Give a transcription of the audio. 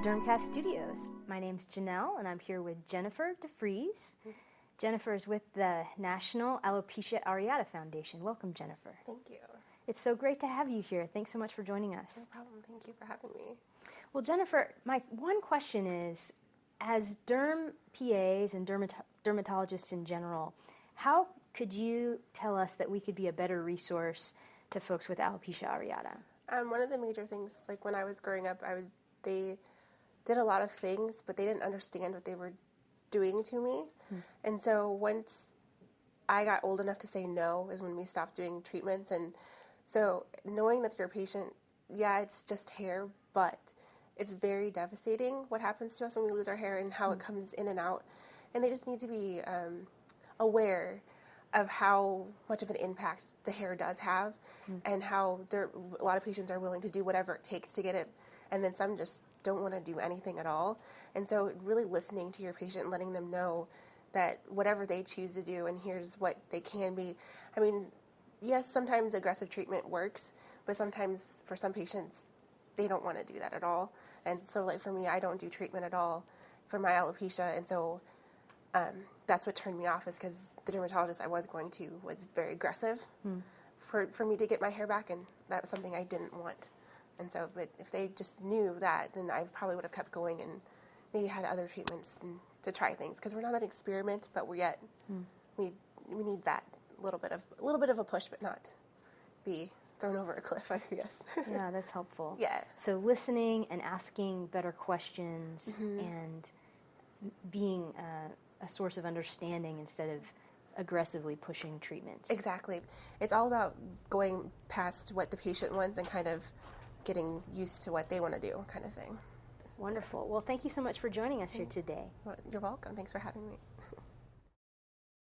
Dermcast Studios. My name's Janelle, and I'm here with Jennifer DeFreece. Jennifer is with the National Alopecia Areata Foundation. Welcome, Jennifer. Thank you. It's so great to have you here. Thanks so much for joining us. No problem. Thank you for having me. Well, Jennifer, my one question is, as derm PAs and dermatologists in general, how could you tell us that we could be a better resource to folks with alopecia areata? One of the major things, like when I was growing up, they did a lot of things, but they didn't understand what they were doing to me. And so once I got old enough to say no is when we stopped doing treatments. And so knowing that your patient, yeah, it's just hair, but it's very devastating what happens to us when we lose our hair and how it comes in and out. And they just need to be aware of how much of an impact the hair does have and how a lot of patients are willing to do whatever it takes to get it, and then some just don't want to do anything at all. And so really listening to your patient and letting them know that whatever they choose to do and here's what they can be. I mean, yes, sometimes aggressive treatment works, but sometimes for some patients, they don't want to do that at all. And so like for me, I don't do treatment at all for my alopecia, and so that's what turned me off, is because the dermatologist I was going to was very aggressive for me to get my hair back, and that was something I didn't want. And so, but if they just knew that, then I probably would have kept going and maybe had other treatments to try things, because we're not an experiment, but we need that little bit of a push, but not be thrown over a cliff, I guess. Yeah, that's helpful. Yeah. So listening and asking better questions and being a source of understanding instead of aggressively pushing treatments. Exactly. It's all about going past what the patient wants and kind of getting used to what they want to do, kind of thing. Wonderful. Well, thank you so much for joining us here today. Well, you're welcome. Thanks for having me.